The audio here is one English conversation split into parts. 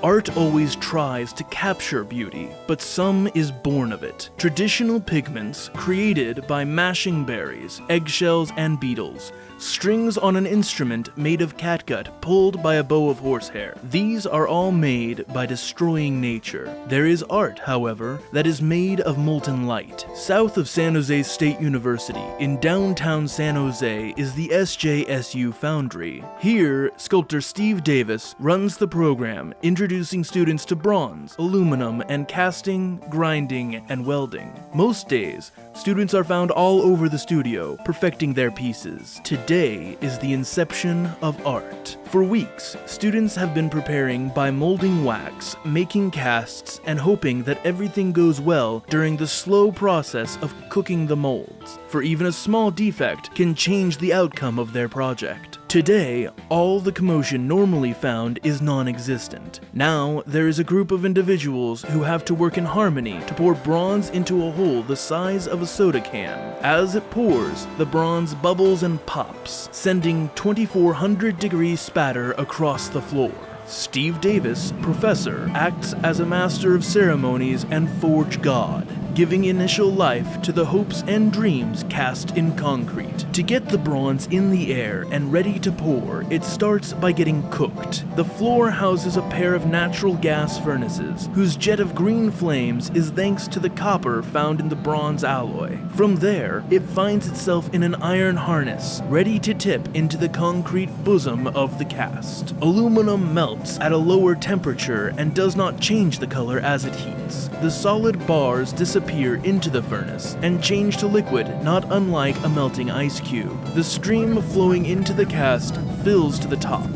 Art always tries to capture beauty, but some is born of it. Traditional pigments created by mashing berries, eggshells, and beetles, strings on an instrument made of catgut pulled by a bow of horsehair. These are all made by destroying nature. There is art, however, that is made of molten light. South of San Jose State University, in downtown San Jose, is the SJSU Foundry. Here, sculptor Steve Davis runs the program, introducing students to bronze, aluminum, and casting, grinding, and welding. Most days, students are found all over the studio, perfecting their pieces. Today is the inception of art. For weeks, students have been preparing by molding wax, making casts, and hoping that everything goes well during the slow process of cooking the molds, for even a small defect can change the outcome of their project. Today, all the commotion normally found is non-existent. Now, there is a group of individuals who have to work in harmony to pour bronze into a hole the size of a soda can. As it pours, the bronze bubbles and pops, sending 2400-degree spatter across the floor. Steve Davis, professor, acts as a master of ceremonies and forge god, giving initial life to the hopes and dreams cast in concrete. To get the bronze in the air and ready to pour, it starts by getting cooked. The floor houses a pair of natural gas furnaces, whose jet of green flames is thanks to the copper found in the bronze alloy. From there, it finds itself in an iron harness, ready to tip into the concrete bosom of the cast. Aluminum melts at a lower temperature and does not change the color as it heats. The solid bars disappear into the furnace and change to liquid, not unlike a melting ice cube. The stream flowing into the cast fills to the top.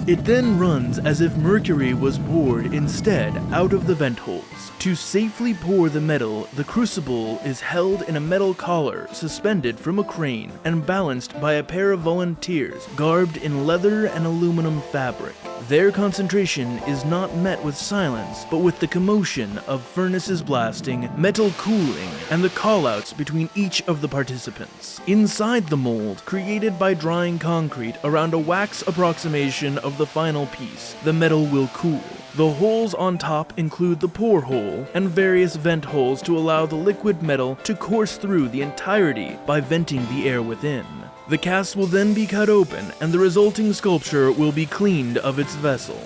It then runs as if mercury was poured instead out of the vent holes. To safely pour the metal, the crucible is held in a metal collar suspended from a crane and balanced by a pair of volunteers garbed in leather and aluminum fabric. Their concentration is not met with silence, but with the commotion of furnaces blasting, metal cooling, and the callouts between each of the participants. Inside the mold, created by drying concrete around a wax approximation of the final piece, the metal will cool. The holes on top include the pour hole and various vent holes to allow the liquid metal to course through the entirety by venting the air within. The cast will then be cut open and the resulting sculpture will be cleaned of its vessel.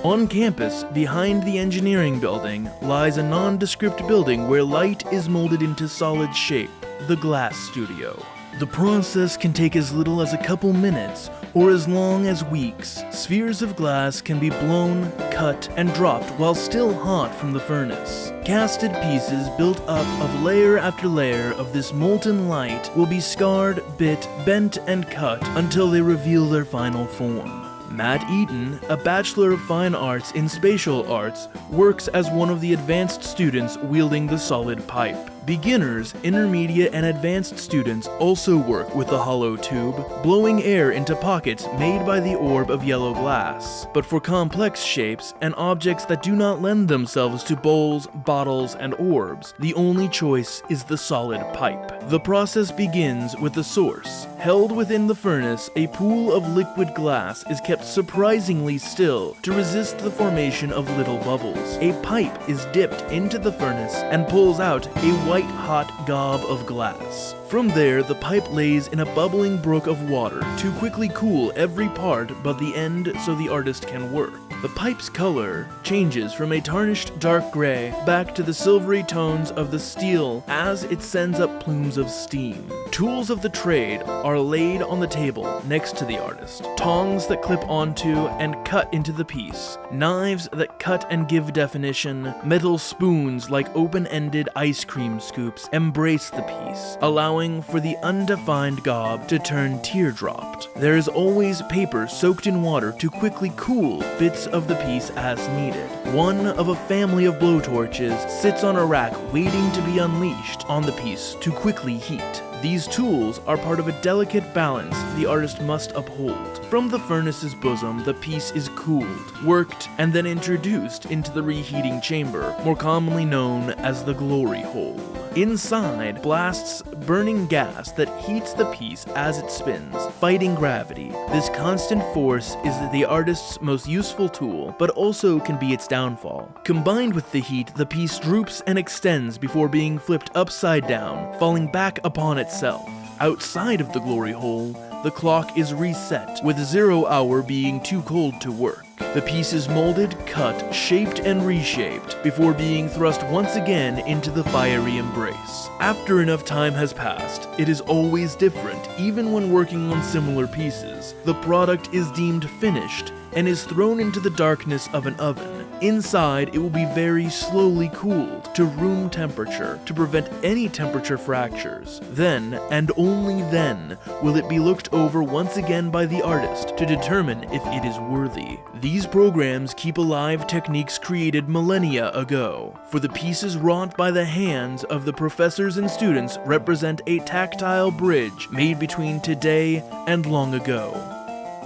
On campus, behind the engineering building, lies a nondescript building where light is molded into solid shape, the glass studio. The process can take as little as a couple minutes or as long as weeks. Spheres of glass can be blown, cut, and dropped while still hot from the furnace. Casted pieces built up of layer after layer of this molten light will be scarred, bit, bent, and cut until they reveal their final form. Matt Eaton, a Bachelor of Fine Arts in Spatial Arts, works as one of the advanced students wielding the solid pipe. Beginners, intermediate, and advanced students also work with the hollow tube, blowing air into pockets made by the orb of yellow glass. But for complex shapes and objects that do not lend themselves to bowls, bottles, and orbs, the only choice is the solid pipe. The process begins with the source. Held within the furnace, a pool of liquid glass is kept surprisingly still to resist the formation of little bubbles. A pipe is dipped into the furnace and pulls out a white-hot gob of glass. From there, the pipe lays in a bubbling brook of water to quickly cool every part but the end so the artist can work. The pipe's color changes from a tarnished dark gray back to the silvery tones of the steel as it sends up plumes of steam. Tools of the trade are laid on the table next to the artist. Tongs that clip onto and cut into the piece. Knives that cut and give definition. Metal spoons like open-ended ice cream scoops embrace the piece, allowing for the undefined gob to turn teardropped. There is always paper soaked in water to quickly cool bits of the piece as needed. One of a family of blowtorches sits on a rack waiting to be unleashed on the piece to quickly heat. These tools are part of a delicate balance the artist must uphold. From the furnace's bosom, the piece is cooled, worked, and then introduced into the reheating chamber, more commonly known as the glory hole. Inside blasts burning gas that heats the piece as it spins, fighting gravity. This constant force is the artist's most useful tool, but also can be its downfall. Combined with the heat, the piece droops and extends before being flipped upside down, falling back upon itself. Outside of the glory hole, the clock is reset, with 0 hour being too cold to work. The piece is molded, cut, shaped, and reshaped before being thrust once again into the fiery embrace. After enough time has passed, it is always different, even when working on similar pieces. The product is deemed finished and is thrown into the darkness of an oven. Inside, it will be very slowly cooled to room temperature to prevent any temperature fractures. Then, and only then, will it be looked over once again by the artist to determine if it is worthy. These programs keep alive techniques created millennia ago, for the pieces wrought by the hands of the professors and students represent a tactile bridge made between today and long ago.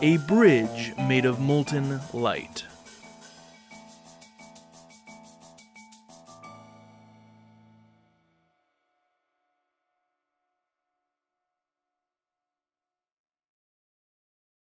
A bridge made of molten light.